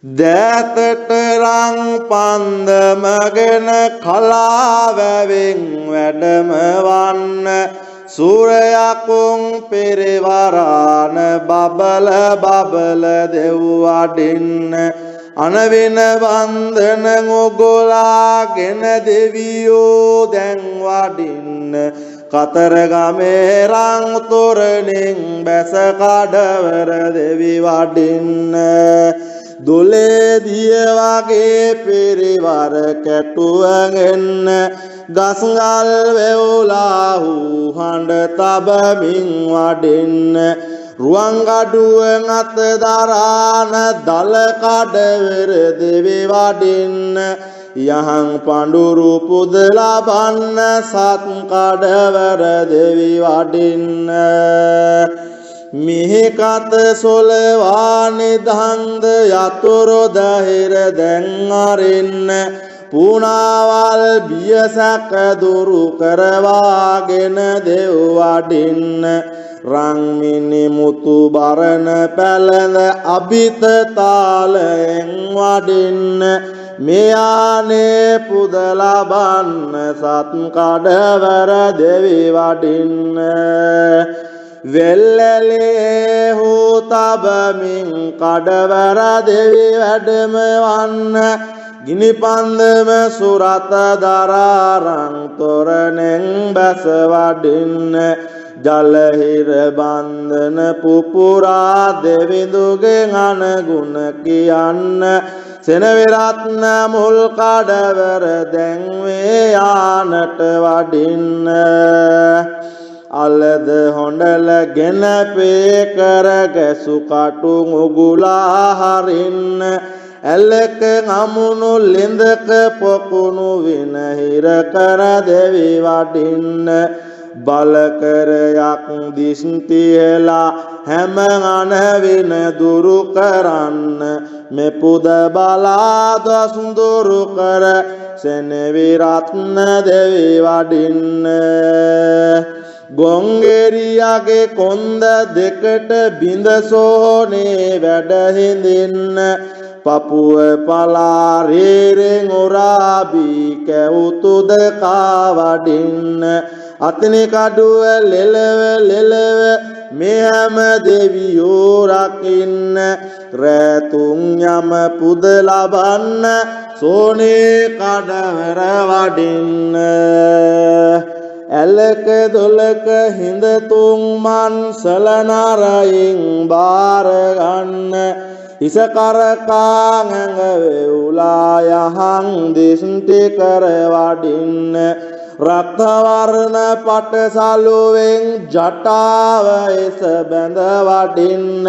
දෑතට රං පන්දමගෙන කලාවැවෙන් වැඩම වන්න සූරයකුන් පෙරවරාන බබල බබල දෙව්වඩින්න අනවින වන්දන ඔගොලාගෙන දෙවියෝ දැන් වඩින්න කතරගමේ රං තොරණින් බැස කඩවර දෙවි වඩින්න දුලේදිය වගේ පෙරවර කැටුවගෙන ගස්ගල් වෙවුලාහු හඬ තබමින් වඩින්න රුවන්ගඩුව අත දරාන දල කඩවර දෙවි වඩින්න යහන් පඬුරු පුද ලබන්න සත් කඩවර දෙවි වඩින්න මිහිකත සොලවා නිදහන්ද යතුරු දහිර දැන් අරින්න පුණාවල් බියසක දුරු කරවාගෙන දෙව් වඩින්න රංමිනි මුතු බරණ පැළඳ අභිත තාලයෙන් වඩින්න මෙයානේ පුද ලබන්න සත් කඩවර දෙවි වඩින්න වෙල්ලලේ හෝ තබමින් කඩවර දෙවි වැඩම වන්න ගිනි පන්දම සුරත දරාරං තොරණෙන් බැස වඩින්න ජලහිර බන්ධන පුපුරා දෙවිඳුගෙන් අනගුණ කියන්න සෙනවිරත්න මුල් කඩවර දැන් වේ යානට වඩින්න අලද හොඬල ගෙන පේ කර ගැසු කටුන් උගුලා හරින්න ඇලක අමුණු ලිඳක පොකුණු විනහිර කර දෙවි වඩින්න බල කරයක් දිස්තියලා හැම අනවින දුරු කරන්න මෙපුද බලා දසුඳුරු කර සෙනවිරත්න දෙවි වඩින්න ගොංගෙරියගේ කොන්ද දෙකට බිඳ සෝනේ වැඩ හිඳින්න පපුව පලා රේරෙන් උරාබී කැවුතුද කාවඩින්න අතනි කඩුව ලෙලව මෙහම දෙවියෝ රකින්න රැතුන් යම පුද ලබන්න සෝනේ කඩවර වඩින්න ඇලක දොලක හිඳ තුන් මන්සල නරයින් බාරගන්න ඉසකරකා ඇඟ වෙවුලා යහන් දිස්ටි කර වඩින්න රක්තවර්ණ පටසලුවෙන් ජටාව එස බැඳ වඩින්න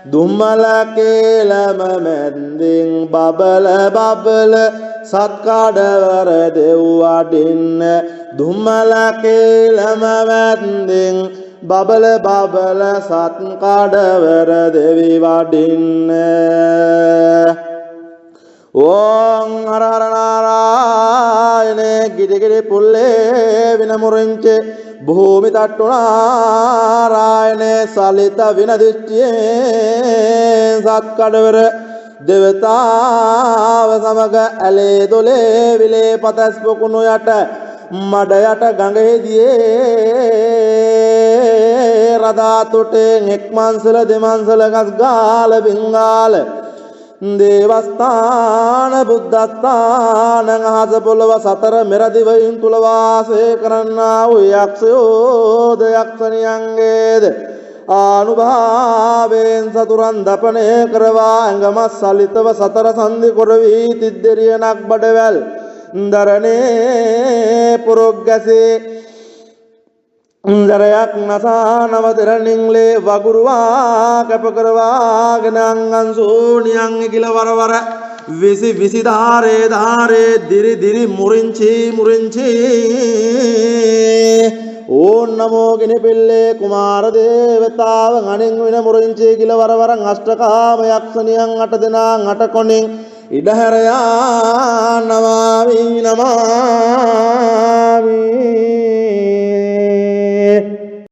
දුම්මල කේලම මැන්දින් බබල බබල සත්කඩවර දෙව් වඩින්න දුම්මල කේලම මැන්දින් බබල බබල සත්කඩවර දෙවි වඩින්න ඕං හර හර නාරායනේ ගිඩිගිඩි පුල්ලේ විනමුරින්චේ භූමි තට්ටු නාරායනේ සලිත විනදිච්චියේ සත්කඩවර දෙවතාව සමග ඇලේ දොලේ විලේ පතස් පොකුණු යට මඩ යට ගඟෙහිදියේ රදාතොටෙන් එක්මන්සල දෙමන්සල ගස් ගාල බිංගාල දේවස්ථාන බුද්ධස්ථාන අහස පොළව සතර මෙරදිවයින් තුල වාසය කරන්නා වූ යක්ෂයෝද යක්ෂණියන්ගේද ආනුභාවයෙන් සතුරන් දපනය කරවා ඇඟමස් සලිතව සතර සන්ධි කොරවී තිද්දෙරියනක් බඩවැල් දරණේ පුරොග්ගැසේ දරයක් නසා නවදරණින්ලේ වගුරුවා කැප කරවාගෙන අංගන් සෝනියන් ඉගිල වරවර විසි ධාරේ දිරි දිරි මුරින්චි ඕන් නමෝ ගෙන පෙල්ලේ කුමාර දේවතාව ගණින් වෙන මුරින්චි ඉගිල වරවර අෂ්ටකාම යක්ෂණියන් 8 දෙනා 8 කොණින් ඉඩහැර යා නමාමි නමා